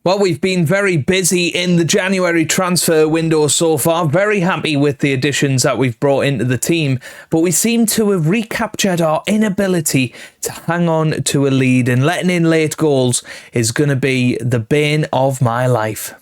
Well, we've been very busy in the January transfer window so far. Very happy with the additions that we've brought into the team. But we seem to have recaptured our inability to hang on to a lead. And letting in late goals is going to be the bane of my life.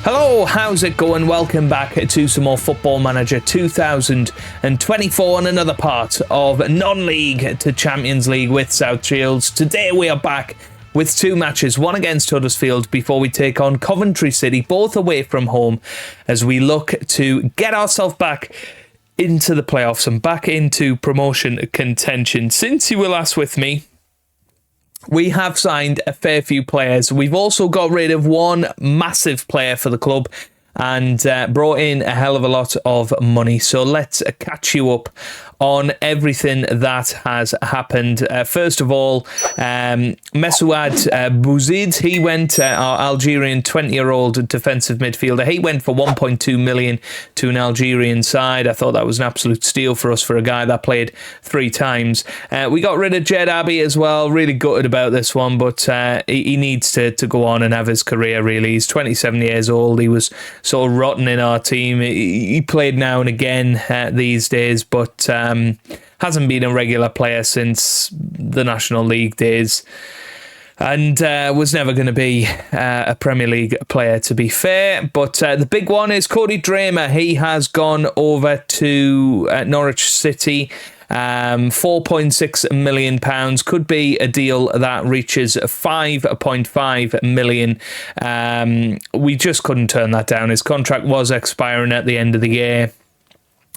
Hello, how's it going? Welcome back to some more Football Manager 2024 and another part of non-league to Champions League with South Shields. Today we are back with two matches, one against Huddersfield before we take on Coventry City, both away from home, as we look to get ourselves back into the playoffs and back into promotion contention. Since you were last with me, we have signed a fair few players. We've also got rid of one massive player for the club and brought in a hell of a lot of money. So let's catch you up on everything that has happened. First of all, Mesouad Bouzid, he went, our Algerian 20-year-old defensive midfielder, he went for 1.2 million to an Algerian side. I thought that was an absolute steal for us for a guy that played 3 times. We got rid of Jed Abbey as well. Really gutted about this one, but he needs to go on and have his career, really. He's 27 years old. He was sort of rotten in our team. He played now and again these days, but hasn't been a regular player since the National League days, and was never going to be a Premier League player, to be fair. But the big one is Cody Dramer. He has gone over to Norwich City. £4.6 million could be a deal that reaches £5.5 million. We just couldn't turn that down. His contract was expiring at the end of the year.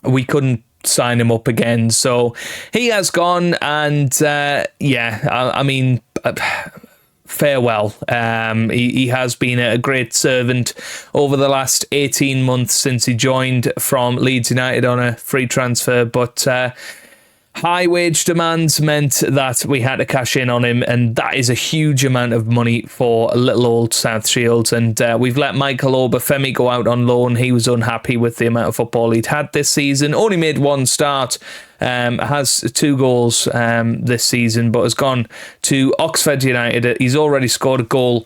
We couldn't sign him up again, so he has gone, and I mean, farewell. He has been a great servant over the last 18 months since he joined from Leeds United on a free transfer, but high wage demands meant that we had to cash in on him, and that is a huge amount of money for little old South Shields. And we've let Michael Obafemi go out on loan. He was unhappy with the amount of football he'd had this season. Only made one start, has 2 goals this season, but has gone to Oxford United. He's already scored a goal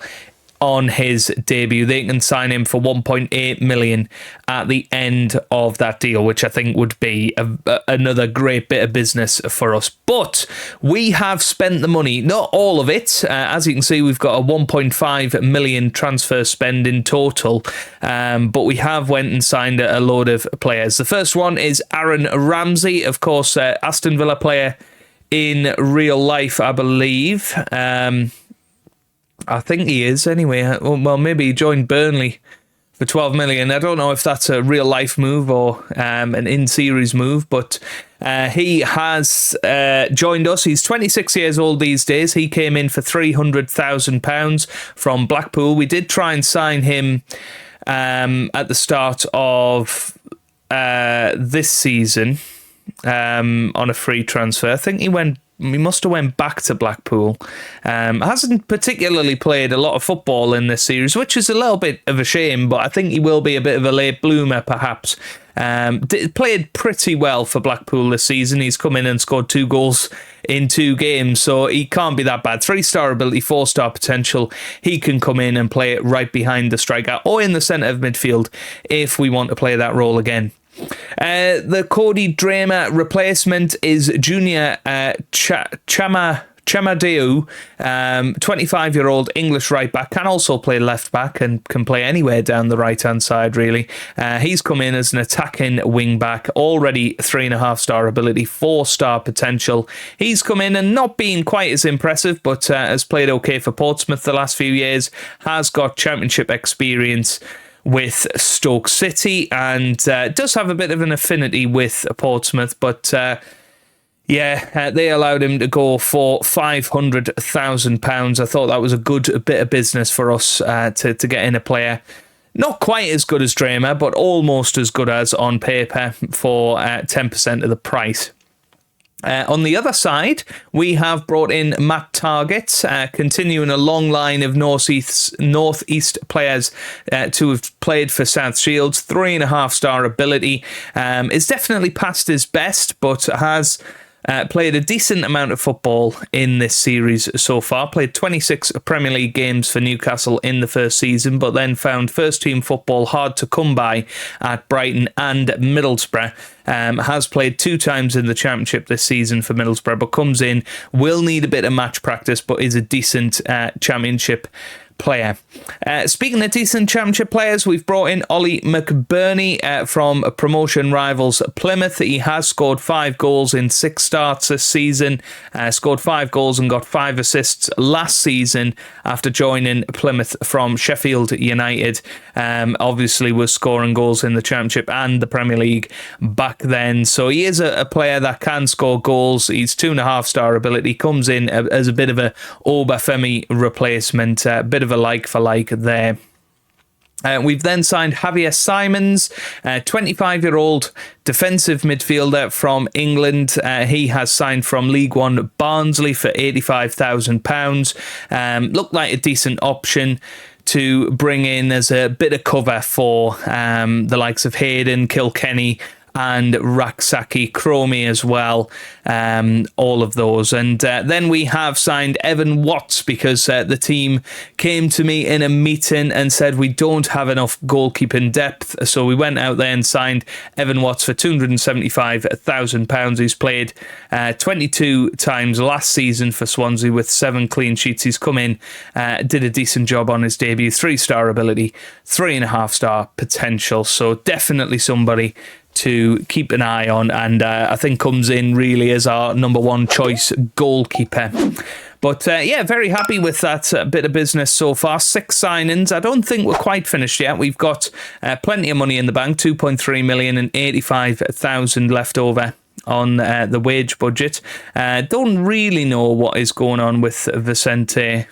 on his debut. They can sign him for 1.8 million at the end of that deal, which I think would be another great bit of business for us. But we have spent the money, not all of it. As you can see, we've got a 1.5 million transfer spend in total, but we have went and signed a load of players. The first one is Aaron Ramsey, of course, Aston Villa player in real life, I believe. I think he is anyway. Well, maybe he joined Burnley for 12 million. I don't know if that's a real life move or an in-series move, but he has joined us. He's 26 years old these days. He came in for £300,000 from Blackpool. We did try and sign him at the start of this season on a free transfer. I think he must have went back to Blackpool. Hasn't particularly played a lot of football in this series, which is a little bit of a shame, but I think he will be a bit of a late bloomer, perhaps. Played pretty well for Blackpool this season. He's come in and scored 2 goals in 2 games, so he can't be that bad. 3-star ability, 4-star potential. He can come in and play it right behind the striker or in the centre of midfield if we want to play that role again. The Cody Dramer replacement is Junior Chamadeu, 25-year-old English right back, can also play left back and can play anywhere down the right hand side, really. He's come in as an attacking wing back, already 3.5-star ability, 4-star potential. He's come in and not been quite as impressive, but has played okay for Portsmouth the last few years, has got championship experience with Stoke City, and does have a bit of an affinity with Portsmouth, but they allowed him to go for £500,000. I thought that was a good bit of business for us to get in a player. Not quite as good as Dramer, but almost as good as on paper for 10% of the price. On the other side, we have brought in Matt Targett, continuing a long line of Northeast players to have played for South Shields. 3.5-star ability. Is definitely past his best, but has played a decent amount of football in this series so far. Played 26 Premier League games for Newcastle in the first season, but then found first-team football hard to come by at Brighton and Middlesbrough. Has played 2 times in the Championship this season for Middlesbrough, but comes in, will need a bit of match practice, but is a decent Championship player. Speaking of decent Championship players, we've brought in Ollie McBurney from promotion rivals Plymouth. He has scored 5 goals in 6 starts this season, scored 5 goals and got 5 assists last season after joining Plymouth from Sheffield United. Obviously was scoring goals in the Championship and the Premier League back then, so he is a player that can score goals. He's 2.5-star ability, comes in as a bit of a Obafemi replacement, a bit of a like for like there. We've then signed Javier Simons, 25-year-old defensive midfielder from England. He has signed from League One Barnsley for £85,000. Looked like a decent option to bring in as a bit of cover for the likes of Hayden, Kilkenny, and Raksaki Cromie as well, all of those. And then we have signed Evan Watts because the team came to me in a meeting and said we don't have enough goalkeeping depth. So we went out there and signed Evan Watts for £275,000. He's played 22 times last season for Swansea with 7 clean sheets. He's come in, did a decent job on his debut. 3-star ability, 3.5-star potential. So definitely somebody to keep an eye on, and I think comes in really as our number 1 choice goalkeeper. But yeah, very happy with that bit of business so far. 6 signings. I don't think we're quite finished yet. We've got plenty of money in the bank, 2.3 million and 85,000 left over on the wage budget. Don't really know what is going on with Vicente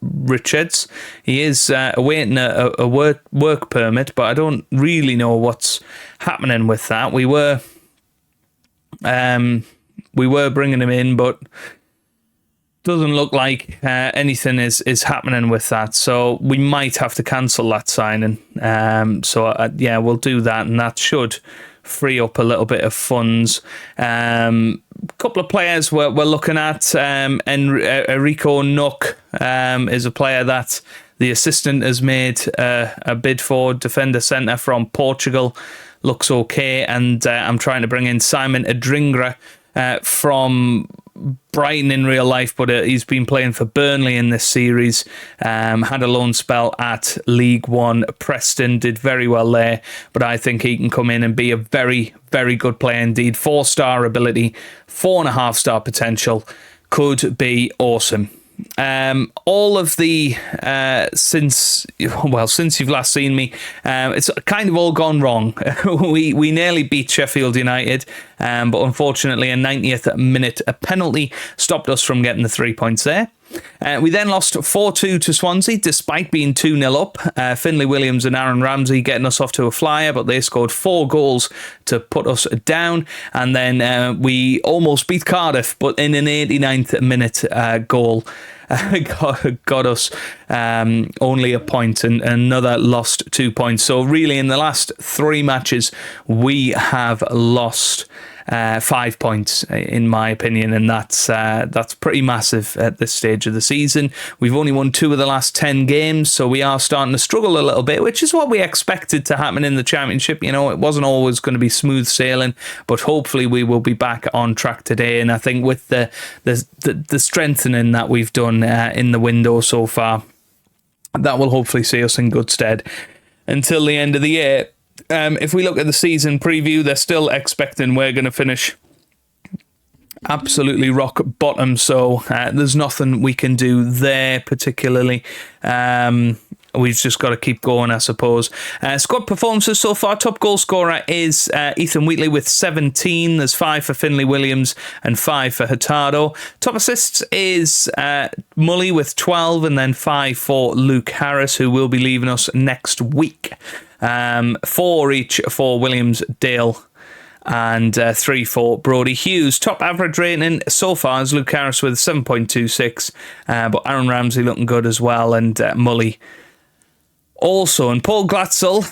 Richards. He is awaiting a work permit, but I don't really know what's happening with that. We were bringing him in, but doesn't look like anything is happening with that. So we might have to cancel that signing. Yeah, we'll do that, and that should free up a little bit of funds. Couple of players we're looking at. Enrico Nook is a player that the assistant has made a bid for, defender centre from Portugal. Looks okay. And I'm trying to bring in Simon Adringra from Brighton in real life, but he's been playing for Burnley in this series. Had a loan spell at League One Preston, did very well there, but I think he can come in and be a very, very good player indeed. 4-star ability, 4.5-star potential, could be awesome. All of the since you've last seen me, it's kind of all gone wrong. we nearly beat Sheffield United, but unfortunately a 90th minute penalty stopped us from getting the 3 points there. We then lost 4-2 to Swansea despite being 2-0 up. Finlay Williams and Aaron Ramsey getting us off to a flyer, but they scored 4 goals to put us down. And then we almost beat Cardiff, but in an 89th minute goal got us only a point, and another lost 2 points. So really in the last 3 matches we have lost 5 points in my opinion, and that's pretty massive at this stage of the season. We've only won 2 of the last 10 games, so we are starting to struggle a little bit, which is what we expected to happen in the Championship. You know, it wasn't always going to be smooth sailing, but hopefully we will be back on track today. And I think with the strengthening that we've done in the window so far, that will hopefully see us in good stead until the end of the year. If we look at the season preview, they're still expecting we're going to finish absolutely rock bottom, so there's nothing we can do there particularly. We've just got to keep going, I suppose. Squad performances so far. Top goal scorer is Ethan Wheatley with 17. There's 5 for Finlay Williams and 5 for Hurtado. Top assists is Mully with 12, and then 5 for Luke Harris, who will be leaving us next week. 4 each for Williams, Dale and 3 for Brodie Hughes. Top average rating so far is Luke Harris with 7.26, but Aaron Ramsey looking good as well, and Mully also. And Paul Glatzel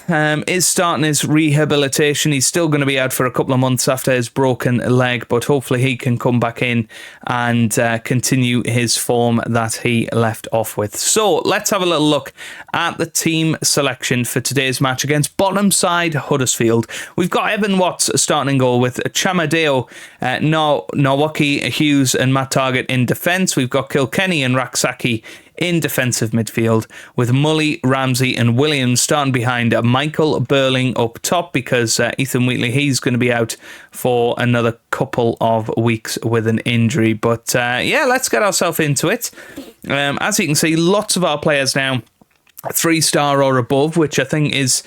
is starting his rehabilitation. He's still going to be out for a couple of months after his broken leg, but hopefully he can come back in and continue his form that he left off with. So let's have a little look at the team selection for today's match against bottom side Huddersfield. We've got Evan Watts starting in goal with Chamadeo, Nawaki, Hughes and Matt Targett in defence. We've got Kilkenny and Raksaki in defensive midfield, with Mully, Ramsey and Williams starting behind Michael Burling up top, because Ethan Wheatley, he's going to be out for another couple of weeks with an injury. But let's get ourselves into it. As you can see, lots of our players now 3-star or above, which I think is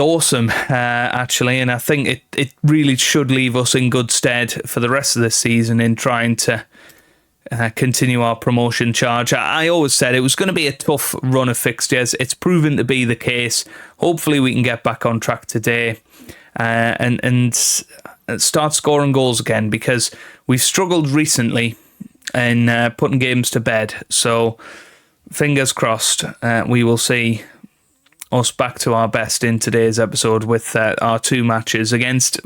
awesome, actually, and I think it really should leave us in good stead for the rest of this season in trying to continue our promotion charge. I always said it was going to be a tough run of fixtures. It's proven to be the case. Hopefully we can get back on track today and start scoring goals again, because we've struggled recently in putting games to bed. So fingers crossed, we will see us back to our best in today's episode with our 2 matches against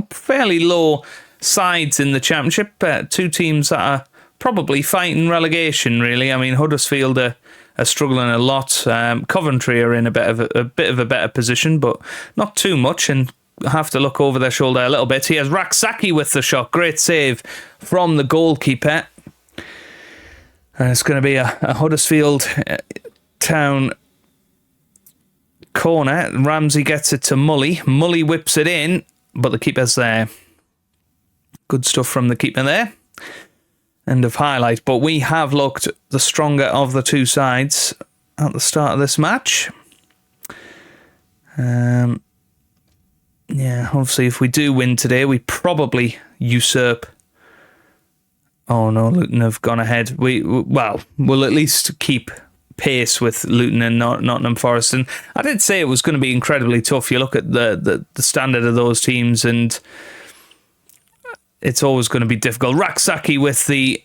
fairly low sides in the Championship. 2 teams that are probably fighting relegation, really. I mean, Huddersfield are struggling a lot. Coventry are in a bit of a better position, but not too much, and have to look over their shoulder a little bit. Here's Raksaki with the shot. Great save from the goalkeeper. And it's going to be a Huddersfield Town corner. Ramsey gets it to Mully. Mully whips it in, but the keeper's there. Good stuff from the keeper there. End of highlight. But we have looked the stronger of the 2 sides at the start of this match. Obviously if we do win today, we probably usurp. Oh no, Luton have gone ahead. We'll at least keep pace with Luton and Nottingham Forest. And I did say it was going to be incredibly tough. You look at the standard of those teams, and it's always going to be difficult. Raksaki with the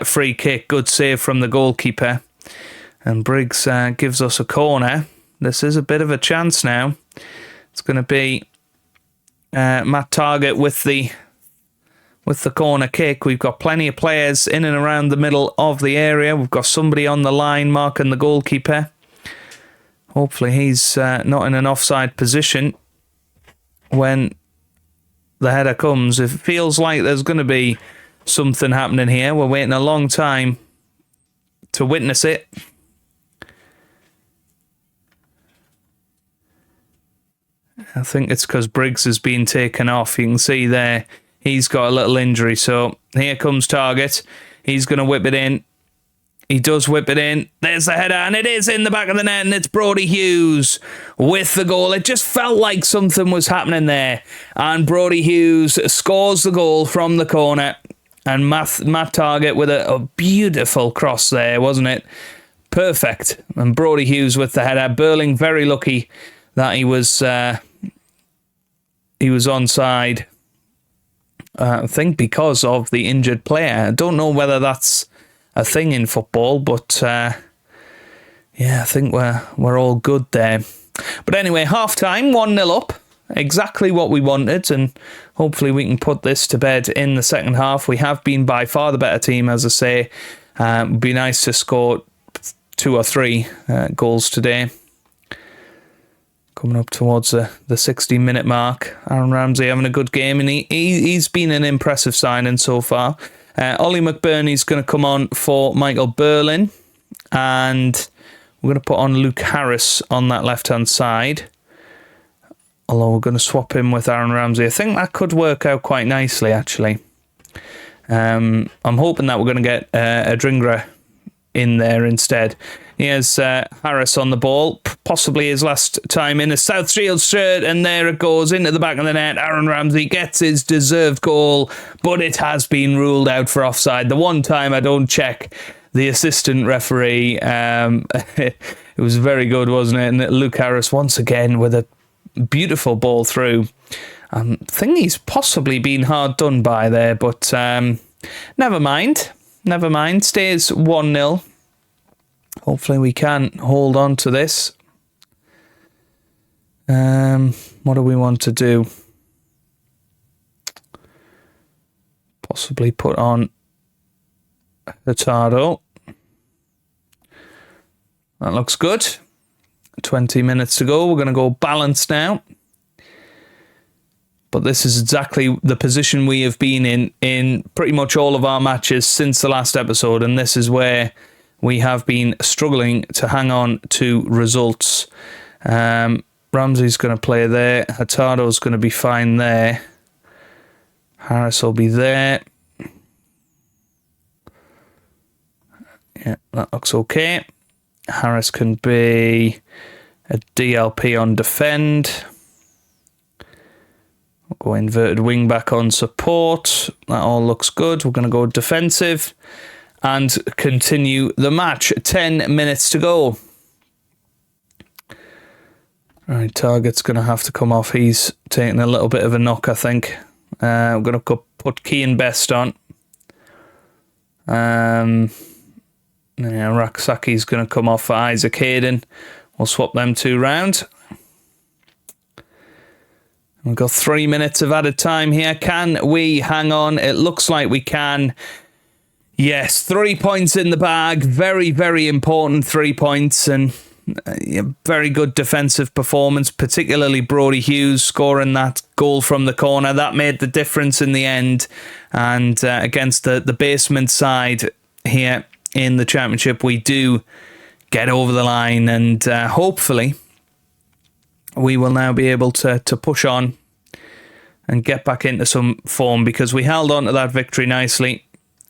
free kick. Good save from the goalkeeper. And Briggs gives us a corner. This is a bit of a chance now. It's going to be Matt Targett with the corner kick. We've got plenty of players in and around the middle of the area. We've got somebody on the line marking the goalkeeper. Hopefully he's not in an offside position when the header comes. It feels like there's going to be something happening here. We're waiting a long time to witness it. I think it's because Briggs has been taken off. You can see there he's got a little injury. So here comes Targett. He's going to whip it in. He does whip it in. There's the header, and it is in the back of the net, and it's Brodie Hughes with the goal. It just felt like something was happening there, and Brodie Hughes scores the goal from the corner, and Matt Targett with a beautiful cross there, wasn't it? Perfect. And Brodie Hughes with the header. Burling very lucky that he was onside. I think because of the injured player. I don't know whether that's a thing in football, but I think we're all good there. But anyway, half time, 1-0 up, exactly what we wanted, and hopefully we can put this to bed in the second half. We have been by far the better team, as I say. It'd be nice to score 2 or 3 goals today. Coming up towards the 60-minute mark. Aaron Ramsey having a good game, and he's been an impressive signing so far. Ollie McBurney's going to come on for Michael Burling, and we're going to put on Luke Harris on that left-hand side. Although we're going to swap him with Aaron Ramsey. I think that could work out quite nicely, actually. I'm hoping that we're going to get Adringra in there instead. Here's Harris on the ball, possibly his last time in a South Shield shirt, and there it goes into the back of the net. Aaron Ramsey gets his deserved goal, but it has been ruled out for offside. The one time I don't check the assistant referee, it was very good, wasn't it? And Luke Harris once again with a beautiful ball through. I think he's possibly been hard done by there, but never mind. Never mind. Stays 1-0. Hopefully we can hold on to this. What do we want to do? Possibly put on Hurtado. That looks good. 20 minutes to go. We're going to go balanced now. But this is exactly the position we have been in pretty much all of our matches since the last episode. And this is where we have been struggling to hang on to results. Ramsey's going to play there. Hurtado's going to be fine there. Harris will be there. Yeah, that looks okay. Harris can be a DLP on defend. We'll go inverted wing back on support. That all looks good. We're going to go defensive and continue the match. 10 minutes to go. Right, Target's going to have to come off. He's taking a little bit of a knock, I think. We're going to put Keane Best on. Raksaki's going to come off for Isaac Hayden. We'll swap them two round. We've got 3 minutes of added time here. Can we hang on? It looks like we can. Yes, 3 points in the bag. Very, very important 3 points. And very good defensive performance, particularly Brodie Hughes scoring that goal from the corner. That made the difference in the end. And against the basement side here in the Championship, we do get over the line. And hopefully we will now be able to push on and get back into some form, because we held on to that victory nicely.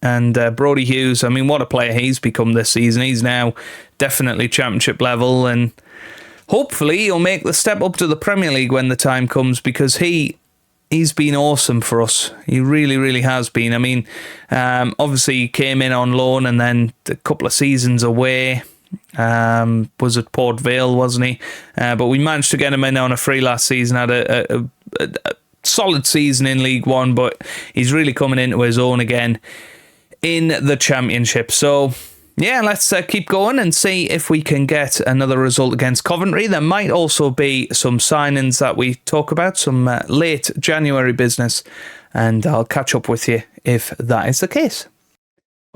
And Brodie Hughes, I mean, what a player he's become this season. He's now definitely Championship level, and hopefully he'll make the step up to the Premier League when the time comes, because he's been awesome for us. He really, really has been. I mean, obviously he came in on loan and then a couple of seasons away. Was at Port Vale, wasn't he? But we managed to get him in on a free last season. Had a solid season in League One, but he's really coming into his own again in the Championship. So yeah, let's keep going and see if we can get another result against Coventry. There might also be some signings that we talk about, some late January business, and I'll catch up with you if that is the case.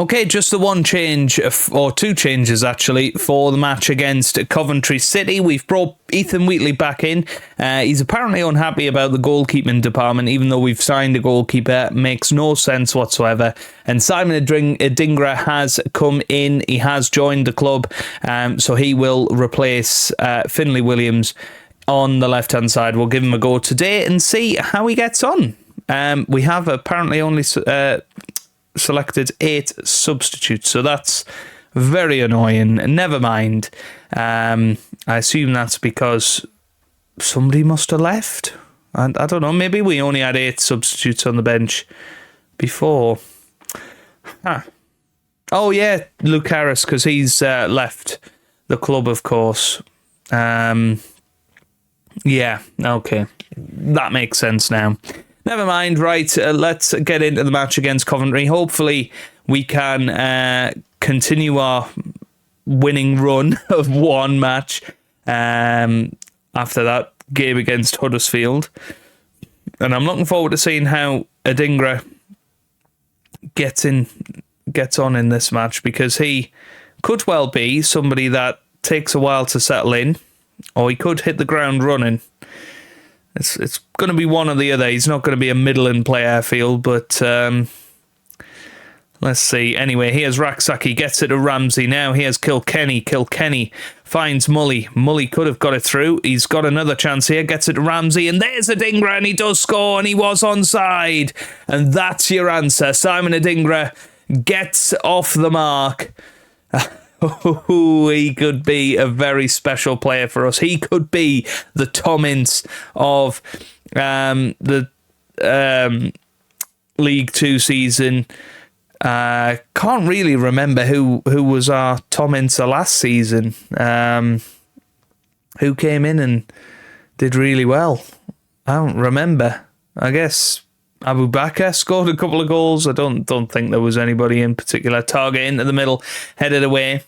Okay, just the one change, or two changes actually, for the match against Coventry City. We've brought Ethan Wheatley back in. He's apparently unhappy about the goalkeeping department, even though we've signed a goalkeeper. Makes no sense whatsoever. And Simon Adingra has come in. He has joined the club, so he will replace Finlay Williams on the left-hand side. We'll give him a go today and see how he gets on. We have apparently only selected 8 substitutes, so that's very annoying. Never mind. I assume that's because somebody must have left. And I don't know, maybe we only had 8 substitutes on the bench before. Oh yeah, Luke Harris, because he's left the club, of course. Yeah, okay, that makes sense now. Never mind, right, let's get into the match against Coventry. Hopefully we can continue our winning run of one match after that game against Huddersfield. And I'm looking forward to seeing how Adingra gets on in this match, because he could well be somebody that takes a while to settle in, or he could hit the ground running. It's going to be one or the other. He's not going to be a middling player, I feel, but let's see. Anyway, here's Raksaki, gets it to Ramsey. Now here's Kilkenny. Kilkenny finds Mully. Mully could have got it through. He's got another chance here, gets it to Ramsey, and there's Adingra, and he does score, and he was onside. And that's your answer. Simon Adingra gets off the mark. He could be a very special player for us. He could be the Tom Ince of the League Two season. Can't really remember who was our Tom Ince last season. Who came in and did really well? I don't remember. I guess Abu Bakr scored a couple of goals. I don't think there was anybody in particular. Target into the middle, headed away.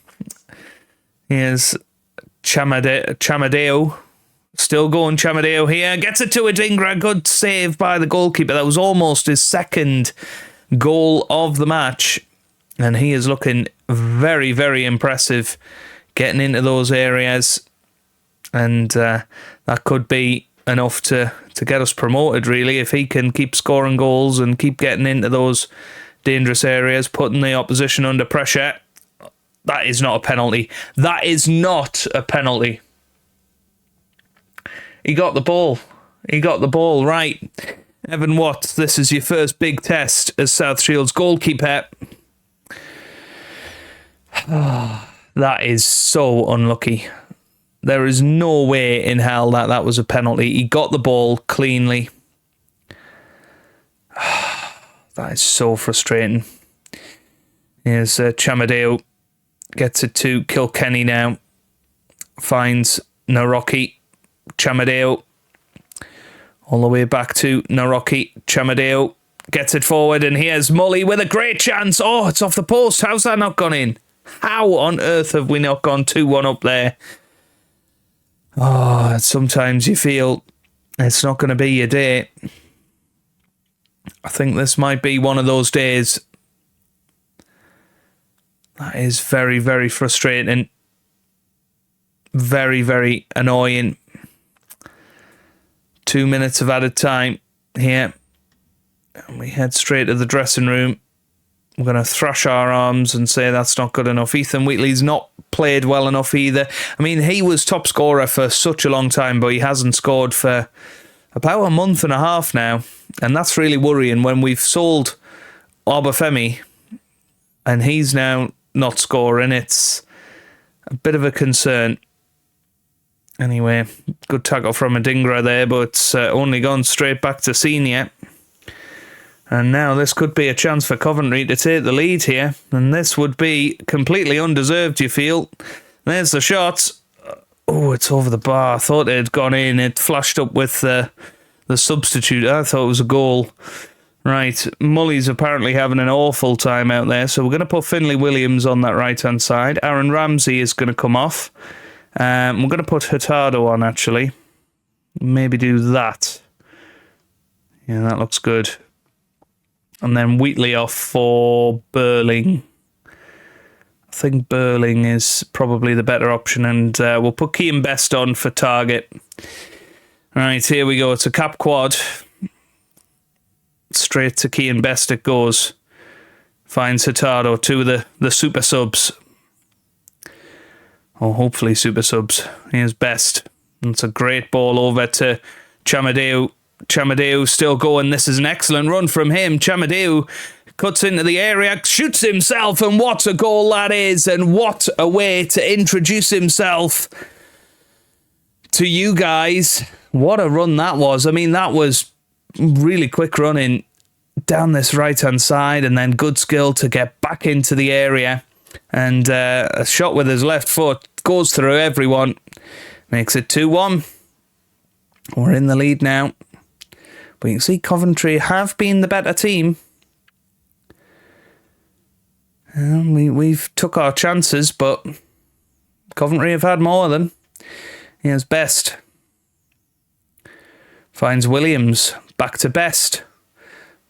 Here's Chamadeo. Still going Chamadeo here. Gets it to Adingra. Good save by the goalkeeper. That was almost his second goal of the match. And he is looking very, very impressive getting into those areas. And that could be enough to get us promoted, really, if he can keep scoring goals and keep getting into those dangerous areas, putting the opposition under pressure. That is not a penalty. That is not a penalty. He got the ball. He got the ball right. Evan Watts, this is your first big test as South Shields goalkeeper. That is so unlucky. There is no way in hell that was a penalty. He got the ball cleanly. That is so frustrating. Here's Chamadeo. Gets it to Kilkenny now. Finds Naroki. Chamadeo. All the way back to Naroki. Chamadeo gets it forward, and here's Mully with a great chance. Oh, it's off the post. How's that not gone in? How on earth have we not gone 2-1 up there? Oh, sometimes you feel it's not going to be your day. I think this might be one of those days. That is very, very frustrating. Very, very annoying. 2 minutes of added time here. And we head straight to the dressing room. We're going to thrash our arms and say that's not good enough. Ethan Wheatley's not played well enough either. I mean, he was top scorer for such a long time, but he hasn't scored for about a month and a half now. And that's really worrying when we've sold Obafemi and he's now not scoring. It's a bit of a concern. Anyway, good tackle from Adingra there, but it's only gone straight back to senior. And now this could be a chance for Coventry to take the lead here. And this would be completely undeserved, you feel. There's the shot. Oh, it's over the bar. I thought it had gone in. It flashed up with the substitute. I thought it was a goal. Right, Mully's apparently having an awful time out there. So we're going to put Finlay Williams on that right-hand side. Aaron Ramsey is going to come off. We're going to put Hurtado on, actually. Maybe do that. Yeah, that looks good. And then Wheatley off for Burling. I think Burling is probably the better option. And we'll put Keane Best on for target. Right, here we go. It's a cap quad. Straight to Keane Best it goes. Finds Hurtado, two of the super subs. Or hopefully super subs. Here's Best. It's a great ball over to Chamadeu. Chamadeu still going. This is an excellent run from him. Chamadeu cuts into the area, shoots himself, and what a goal that is, and what a way to introduce himself to you guys. What a run that was. I mean, that was really quick running down this right-hand side, and then good skill to get back into the area, and a shot with his left foot goes through everyone, makes it 2-1. We're in the lead now. But you can see Coventry have been the better team. We've took our chances, but Coventry have had more of them. Here's Best. Finds Williams. Back to Best.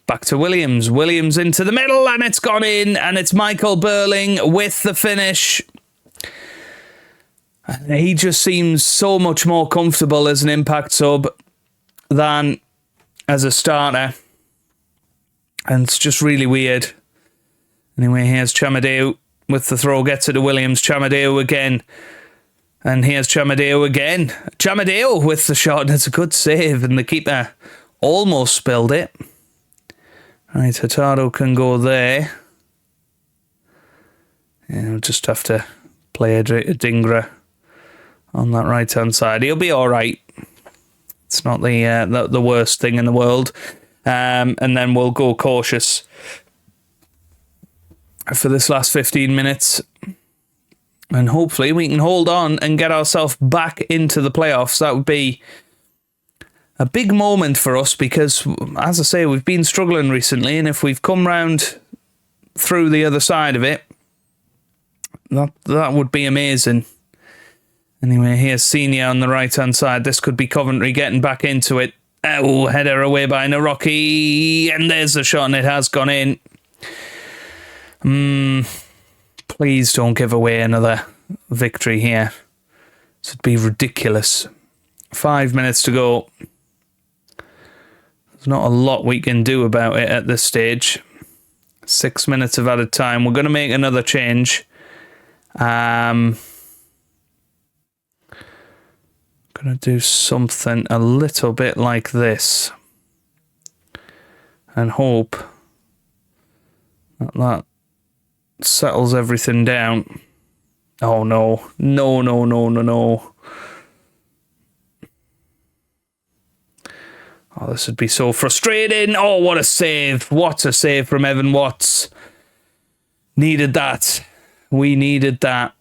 Back to Williams. Williams into the middle, and it's gone in. And it's Michael Burling with the finish. He just seems so much more comfortable as an impact sub than as a starter, and it's just really weird. Anyway, here's Chamadeu with the throw, gets it to Williams. Chamadeu again, and here's Chamadeu again. Chamadeu with the shot, and it's a good save, and the keeper almost spilled it. Right, Hurtado can go there. Yeah, we'll just have to play a Dingra on that right hand side. He'll be all right. It's not the worst thing in the world. And then we'll go cautious for this last 15 minutes. And hopefully we can hold on and get ourselves back into the playoffs. That would be a big moment for us because, as I say, we've been struggling recently, and if we've come round through the other side of it, that would be amazing. Anyway, here's Senior on the right-hand side. This could be Coventry getting back into it. Oh, header away by Naroki, and there's the shot, and it has gone in. Please don't give away another victory here. This would be ridiculous. 5 minutes to go. There's not a lot we can do about it at this stage. 6 minutes of added time. We're going to make another change. Going to do something a little bit like this. And hope that settles everything down. Oh no. No. Oh, this would be so frustrating. Oh, what a save. What a save from Evan Watts. Needed that. We needed that.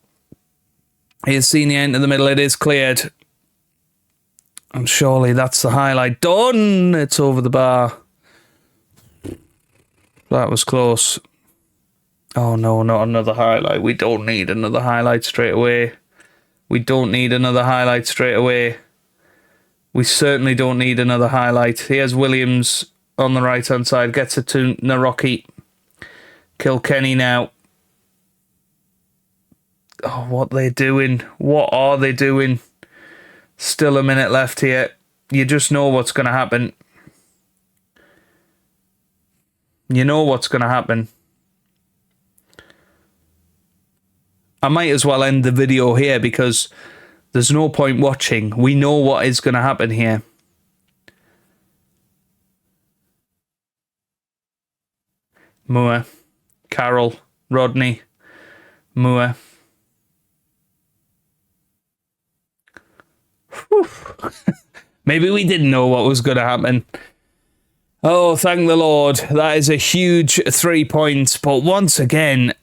Here's Senior into the middle. It is cleared. And surely that's the highlight done. It's over the bar. That was close. Oh no, not another highlight. We don't need another highlight straight away. We certainly don't need another highlight. Here's Williams on the right-hand side. Gets it to Naroki. Kilkenny now. Oh, what are they doing? Still a minute left here. You just know what's going to happen. I might as well end the video here because there's no point watching. We know what is going to happen here. Moore, Carroll, Rodney, Moore. Maybe we didn't know what was going to happen. Oh, thank the Lord. That is a huge 3 points. But once again,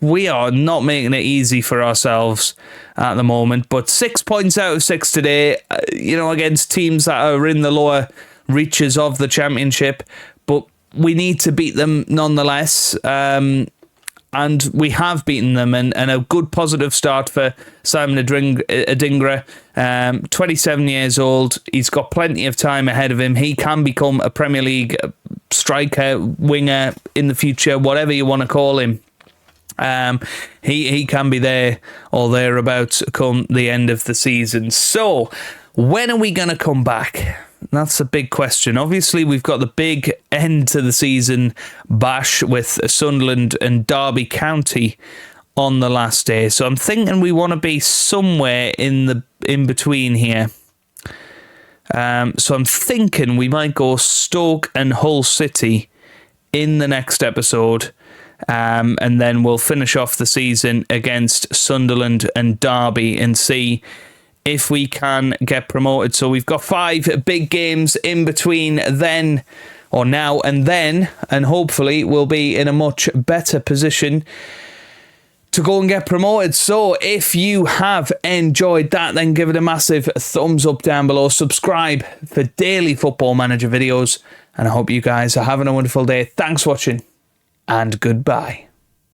we are not making it easy for ourselves at the moment. But 6 points out of 6 today, against teams that are in the lower reaches of the championship. But we need to beat them nonetheless. And we have beaten them, and a good positive start for Simon Adingra. 27 years old. He's got plenty of time ahead of him. He can become a Premier League striker, winger in the future, whatever you want to call him. He can be there or thereabouts come the end of the season. So, when are we going to come back? That's a big question. Obviously, we've got the big end to the season bash with Sunderland and Derby County on the last day. So I'm thinking we want to be somewhere in between here. So I'm thinking we might go Stoke and Hull City in the next episode. And then we'll finish off the season against Sunderland and Derby and see if we can get promoted. So we've got 5 big games in between then, or now and then, and hopefully we'll be in a much better position to go and get promoted. So if you have enjoyed that, then give it a massive thumbs up down below. Subscribe for daily Football Manager videos, and I hope you guys are having a wonderful day. Thanks for watching, and goodbye.